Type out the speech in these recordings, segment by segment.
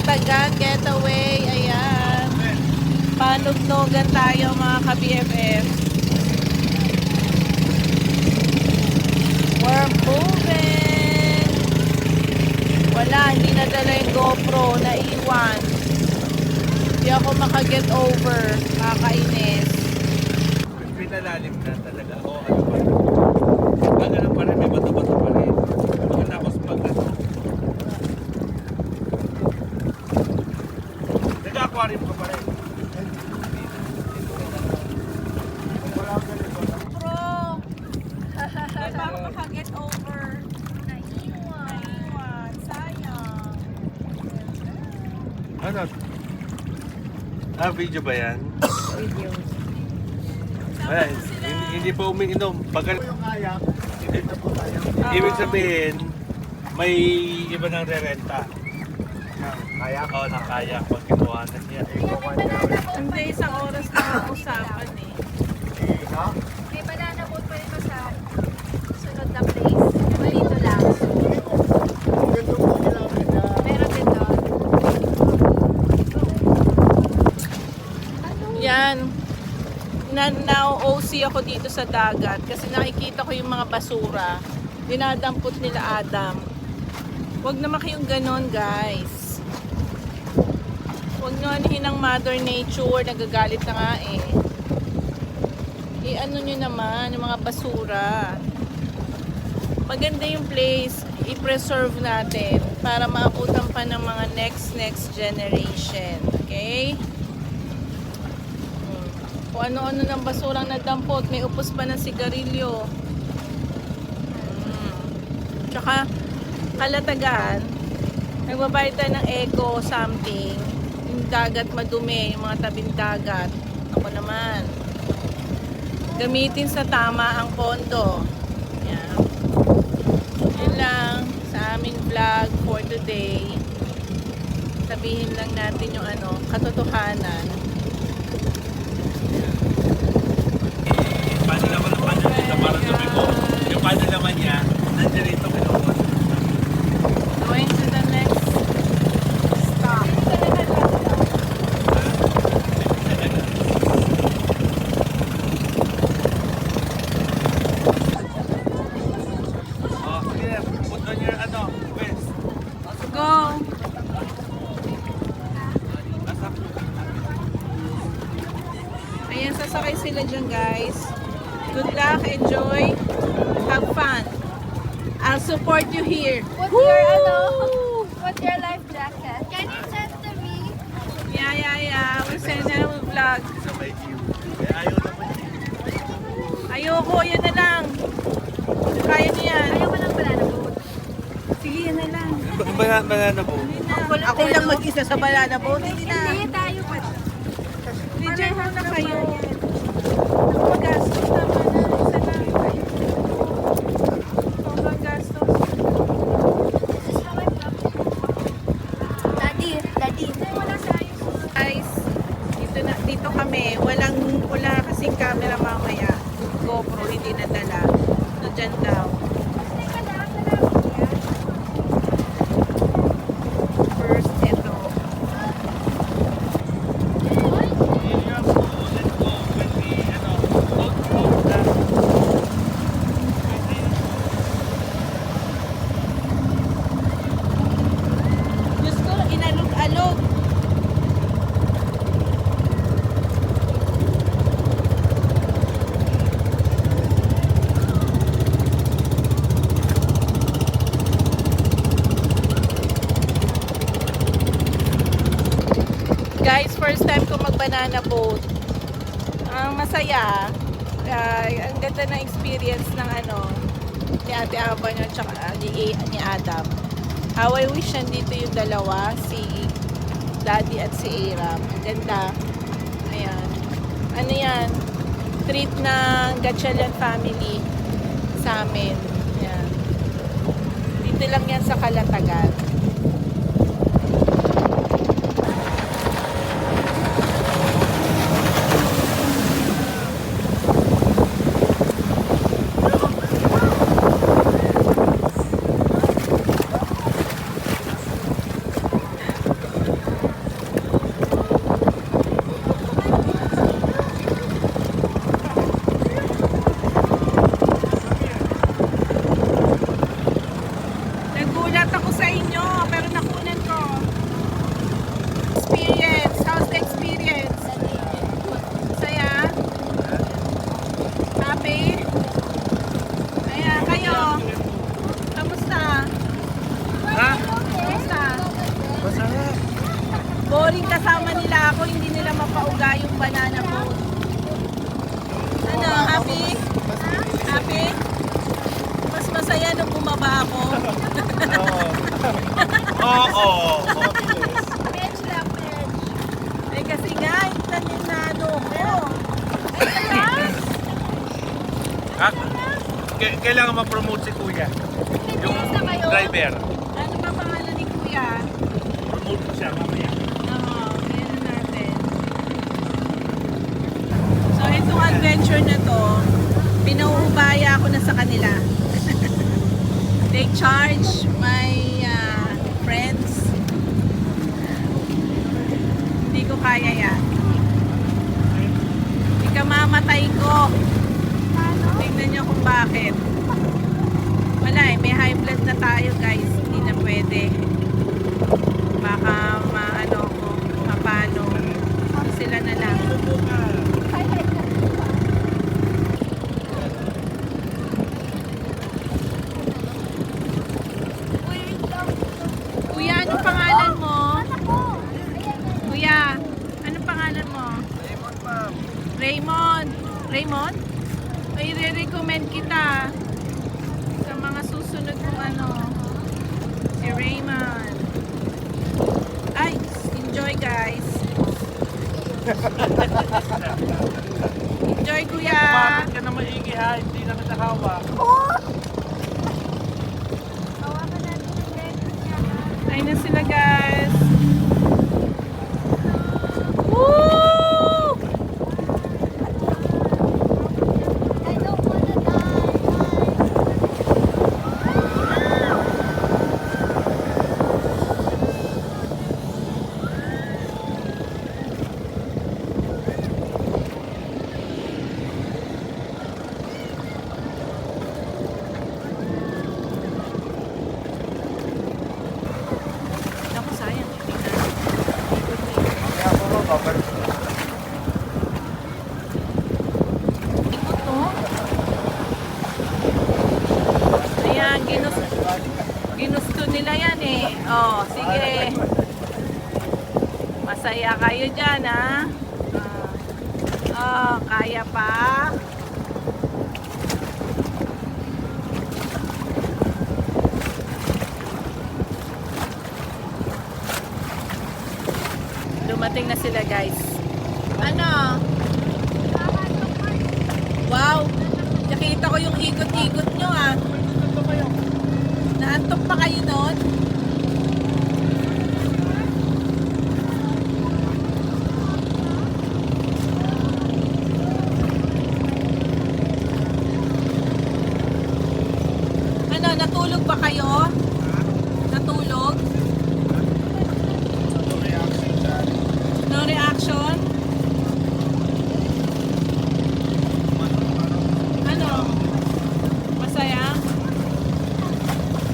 Kalatagan Getaway. Ayan. Panugnogan tayo mga ka-BFF. We're moving. Wala, hindi nadala yung GoPro. Naiwan. Hindi ako makaget over. Kakainis. Pinalalim na talaga. O ano pa rin. Pag ano pa rin, may bato-bato pa rin. Pagkatapos pag ano. Nag-aquarium ka pa rin. Pro! Hindi pa ako makaget over. Naiwan. Sayang. Ano? Video ba yan? Video. Ayan, hindi pa umiinom. Pag Yung kayak, hindi na po tayo. ibig sabihin, may iba nang re-renta. Kayak? Oo, ng kayak. Pag kinuha na niya. Hindi, isang oras na ang usapan eh. Ha? May banana boat pa rin sa sunod na place. Malito lang. Ganito po nilamin na Meron din doon. Yan. Na-OC ako dito sa dagat kasi nakikita ko yung mga basura. Dinadampot nila Adam. Huwag naman kayong ganon, guys. Huwag nyo anihin ang Mother Nature. Nagagalit na nga eh. I-ano nyo naman yung mga basura. Maganda yung place. I-preserve natin para maabutan pa ng mga next generation. Okay? Kung ano-ano ng basurang nadampot, may upos pa ng sigarilyo. Tsaka, Kalatagan, nagbabayad tayo ng eco something. Yung dagat madumi, yung mga tabing dagat. Ako naman. Gamitin sa tama ang pondo. Yan. Yun lang sa aming vlog for today. Sabihin lang natin yung katotohanan. Paano naman ang paano dito para tumibo? Yung paano naman niya, nandiyan rito kinuha. Going to the next stop. Oh, yeah, put on your vest. Go! Ayan, sasakay sila dyan, guys. Good luck, enjoy, have fun. I'll support you here. Put your life jacket. Can you send to me? Yeah. We'll send na yung vlog. Sa may view. Eh, ayaw naman niya. Ayoko, yan na lang. Kaya niya yan. Ayaw ko ng banana boat. Sige, yan na lang. Banana po. Ako lang mag-isa sa banana boat. Hindi na. Hindi tayo pa. Hindi, dyan muna kayo. Magastos naman na. Isa lang. Sobrang gastos. Daddy. Wala sa ayos. Guys, dito kami. Wala kasing camera mamaya. GoPro, hindi nadala. So, dyan daw. First, ito. Diyos ko, inalog-alog. Guys, first time ko mag-banana boat. Ang masaya, ang ganda ng experience ng ni Ate Aba niya tsaka ni Adam. How I wish nandito yung dalawa, si Daddy at si Aram. Ang ganda. Ayan. Ano yan? Treat ng Gatchalian family sa amin. Ayan. Dito lang yan sa Kalatagan. ako. Oo. Medj lang, medj. Eh kasi nga, naninano ko. Ah, kailangan ma-promote si Kuya. Yung Basta kayo. driver. Ano ba pangalan ni Kuya? Promote ko siya mamaya. Oo, yan natin. So, itong adventure na to, pinauubaya ko na sa kanila. They charge my friends. Hindi ko kaya yan. Ikamamatay ko. Tingnan nyo kung bakit. Wala eh, may high blood na tayo guys. Hindi na pwede. Baka maano ko, mapano. So, sila na lang. Kuya, anong pangalan mo? Kuya, anong pangalan mo? Raymond, ma'am. Raymond. Raymond? Ay, re-recommend kita sa mga susunod kong ano. Si Raymond. Ay, enjoy guys. Enjoy kuya. Bakit ka na maigi ha? Hindi na kita hawak. Hawakan natin yung leg niya. Ayun na sila guys. Woo! I don't wanna die. Ako sayang. Kaya ako mo, babalik. Ikot to. Ayan, ginusto nila yan eh. Oh, sige. Masaya kayo dyan ha. Oh, kaya pa. Dumating na sila guys. Ano? Wow! Nakita ko yung ikot-ikot nyo ah. Naantok pa kayo noon? Ano, natulog ba kayo? Natulog? No reaction? Ano? Masaya?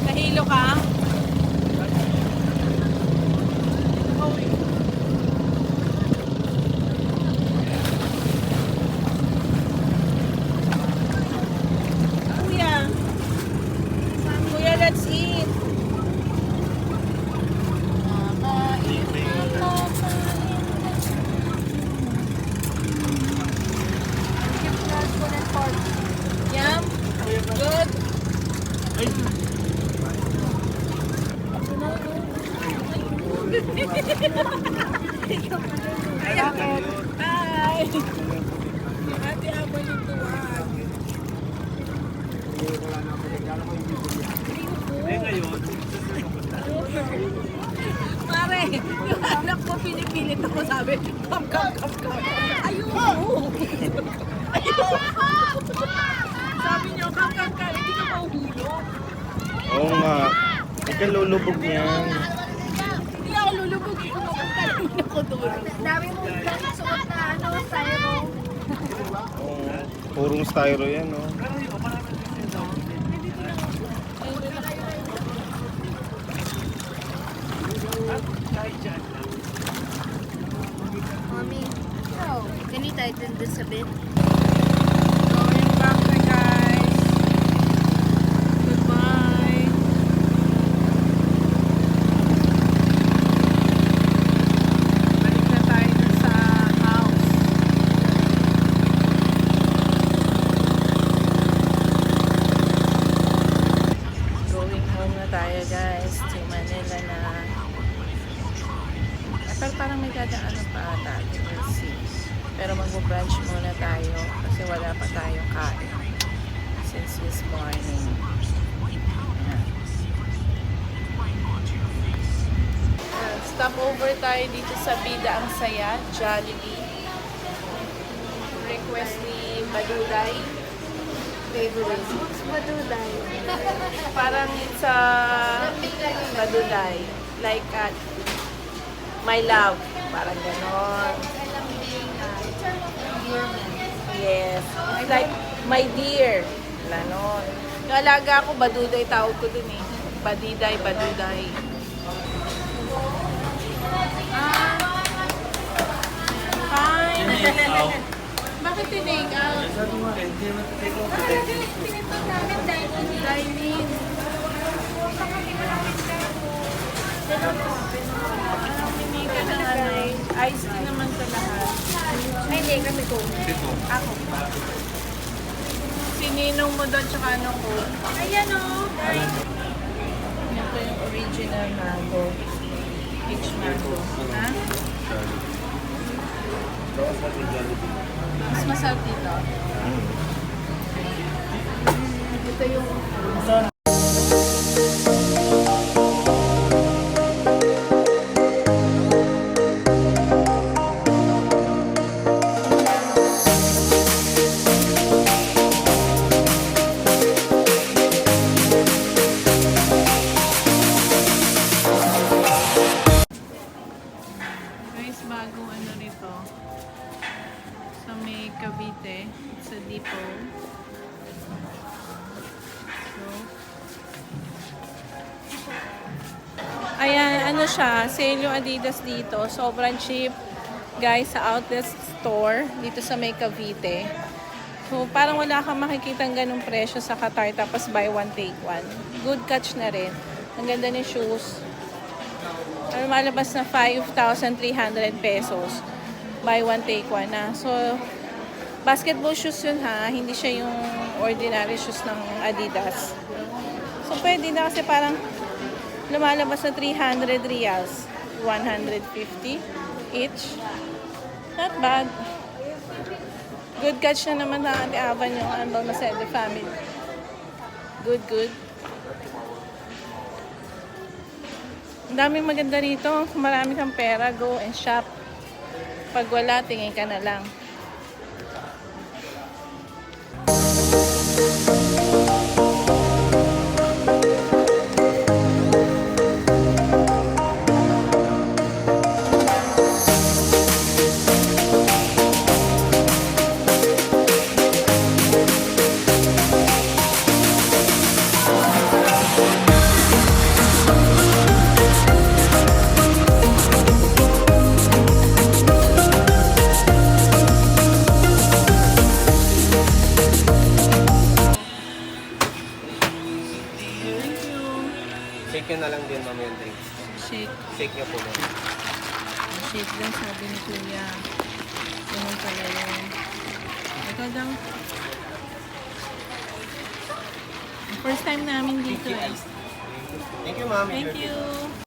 Nahilo ka? Kuya. Kuya, let's eat. Yum? Good? Hi! Ate Aba yung tuwag. Eh ngayon, Mare, yung anak ko pinipilit ako sabi, come. Ayoko! Ayoko! Sabi niyo, come, hindi ka mahuhulog. Oo nga. Ikaw lulubog niyan. Hindi ako lulubog, pumapunta lang ako doon. Dami mo suot na ano, styro. Oo. Purong styro yan, oh. Mommy, can you tighten this a bit? Going back na guys. Goodbye. Balik na tayo dun sa house. Going muna tayo kasi wala pa tayong kain since this morning. Stop over tayo dito sa Bida Ang Saya, Jollibee. Request ni Baduday. Favorite. Maduday. Parang it's a Baduday. Like at my love. Parang ganon. Yes. It's like my dear. Ganon. Yung alaga ko, Baduday tawag ko dun eh. Badiday, Baduday. Fine. Bakit tinake out? Pinito namin dining. Dining. Anong hindi ka ng ano eh? Iced tea naman sa lahat. Ay, hindi. Kami ko. Ako. Sininong mo doon tsaka ano ko. Ayan o. Yan po yung original mango. Peach mango. Ha? Mas masarap dito. Ito yung... Guys, bagong ano rito sa may Cavite, sa depot. So, ayan, ano siya, sale yung Adidas dito. Sobrang cheap, guys, sa outlet store dito sa may Cavite. So, parang wala kang makikitang ganung presyo sa Qatar, tapos buy one, take one. Good catch na rin. Ang ganda ng shoes. Ano, malabas na 5,300 pesos. Buy one, take one na. So, basketball shoes yun ha. Hindi siya yung ordinary shoes ng Adidas. So, pwede na kasi parang lumalabas na 300 reals. 150 each. Not bad. Good catch na naman na Ate Avan yung Ambal Maceda family. Good, good. Ang daming maganda rito. Kung marami kang pera, go and shop. Pag wala, tingin ka na lang. Shake nyo na lang din, ma'am, yung drinks. Shake. Shake nyo po, ma'am. Shake lang sabi ni Kuya. Ganun pala yun. Ikaw daw. First time namin dito eh. Thank you, ma'am. Thank you.